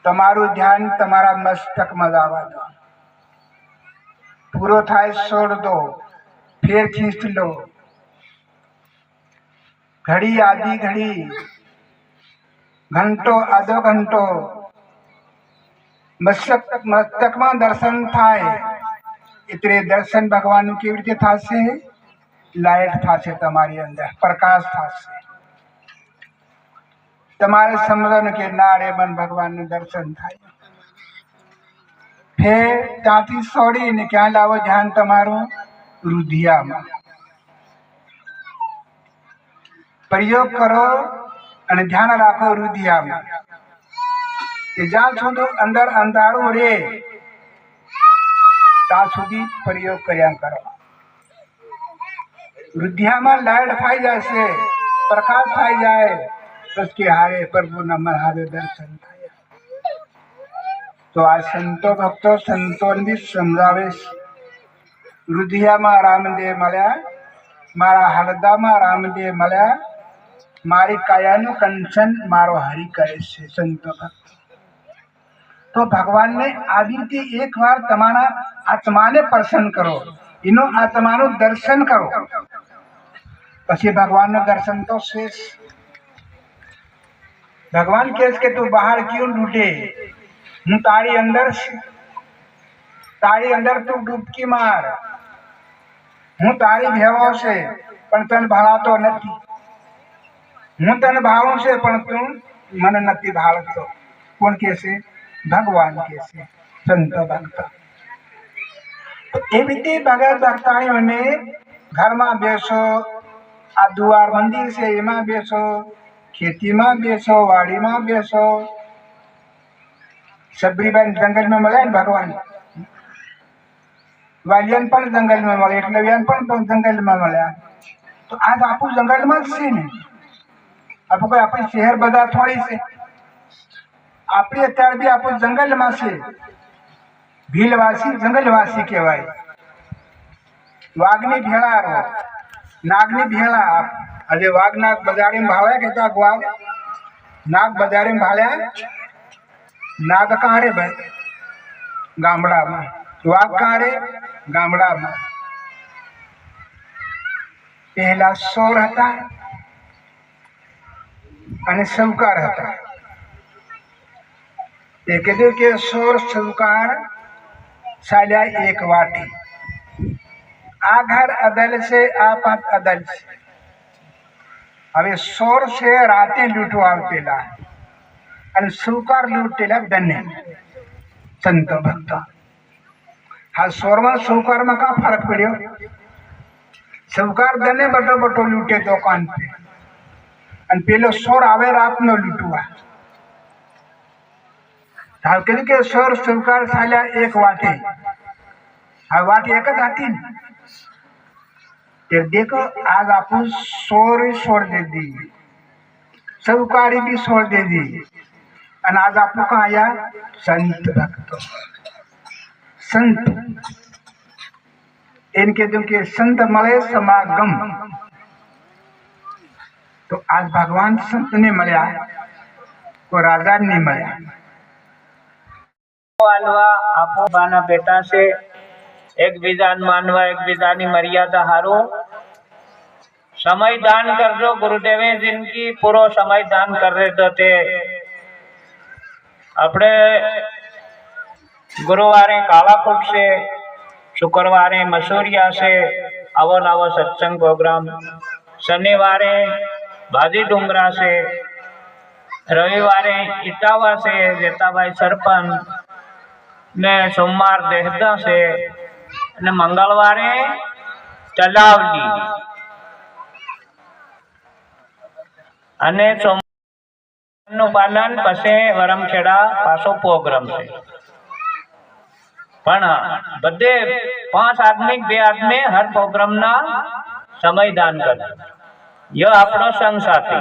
તમારું ધ્યાન તમારા મસ્તકમાં લાવવા દો. પૂરો થાય છોડ દો, ફેર ખીંચ લો. ઘડી આधी घड़ी, घंटो आधो घंटो मस्तक में दर्शन थाय. इतने दर्शन भगवान केवी रीते थाशे? लाइट थाशे, तमारी अंदर प्रकाश थाशे. तमारे समझन के नारे मन भगवान दर्शन थाय. फिर त्याथी सोड़ी ने क्या लावो ध्यान तमारू? रुधिया में प्रयोग करो અને ધ્યાન રાખો રુધિયામાં. કે જ્યાં સુધી અંદર અંધારું રે ત્યાં સુધી પ્રયોગ કર્યા કરો. રુધિયામાં લાઈટ થઈ જશે, પ્રકાશ થઈ જાય, પછી હારે પ્રભુના મહાદેવ દર્શન થાય. તો આ સંતો ભક્તો સંતોને બી સમજાવે છે. રુધિયામાં રામદેવ મળ્યા, મારા હરદામાં રામદેવ મળ્યા, मारी कायानु कंचन मारो हरि करे से संत भक्त. तो भगवान ने आदि रीते एक बार तमारा आत्मा ने प्रसन्न करो, इनो आत्मा नु दर्शन करो, पछी भगवान नु दर्शन तो शेष. भगवान कहे के तू बाहर क्यों ढूंढे? हूँ तारी अंदर तू डूबकी मार. हूँ तारी भेवो से पण तन भाड़ातो नहीं. हूँ तन भावों से पण तू मन नती भावतो. कौन कैसे? भगवान कैसे? संत भक्त. तो ए रीते भगत भक्ताणियों ने घर में बेसो, आ दुआर मंदिर से एमा बेसो, खेती में बेसो, वाड़ी में बेसो. सबरीबेन जंगल में મળ્યા भगवान, वालियन पण जंगल में મળે, એકલવ્યન પણ जंगल में મળ્યા. तो आज आपू जंगल में જ છે ને. आपको कोई अपने शहर बजा थोड़ी से, अपनी अत्यार भी आप जंगल में से. भीलवासी जंगलवासी कहवाय. वाघनी भेड़ा रो, नागनी भेड़ा. आप अरे वाघ नाग बजारी में भाड़ा कहता वाघ नाग बजारी में भाड़ा. नाग कहाँ रे भाई? गामड़ा में. वाघ कहाँ रे? गामड़ा में. पहला सोर था અને સૌકાર હતા. એ કીધું કે સોર સૌકાર ચાલ્યા એક વાટી. આ ઘર અદલ છે, આ પાંચ અદલ છે. હવે સોર છે રાતે લૂંટવા આવતેલા અને સૌકાર લૂંટેલા દને. સંત ભક્ત હા સોરમાં સૌકારમાં કા ફરક પડ્યો? સૌકાર દને બટો બટો લૂંટે દુકાન पे, અને પેલો સોર આવે રાતનો લૂંટવા. હાલ કીધું કે સોર સૌકાર ચાલ્યા એક વાટી. આ વાટી એક જ હતી ને. તે देखो आज आपू सोर छोड़ दे दी, सौकारी भी छोड़ दे दी, અને आज आपू कहाँ आया? संत भक्त. संत इनके जो के संत મળે समागम. तो आज भगवान संत ने મળ્યા, को राजा ने મળ્યા. आपो बाना बेटा से एक बीजान मानवा, एक बीजानी मर्यादा हारो समय दान कर दो. गुरुदेवे जिनकी पूरो समय दान कर रहे थे. अपने गुरुवारे कालाकोट से, शुक्रवारे मसूरिया से आवो नवो सत्संग प्रोग्राम, शनिवारे भाजी डूंगरा से, रविवारे इटावा से जेताभाई सरपंच ने, सोमवार देहदा से, ने मंगलवारे तलावली, अने सोमवार पालन पछे वरमखेड़ा पासो प्रोग्राम से. पण बधे 5 आदमी 2 आदमी हर प्रोग्राम ना समय दान कर. यह आपनो संग साथी.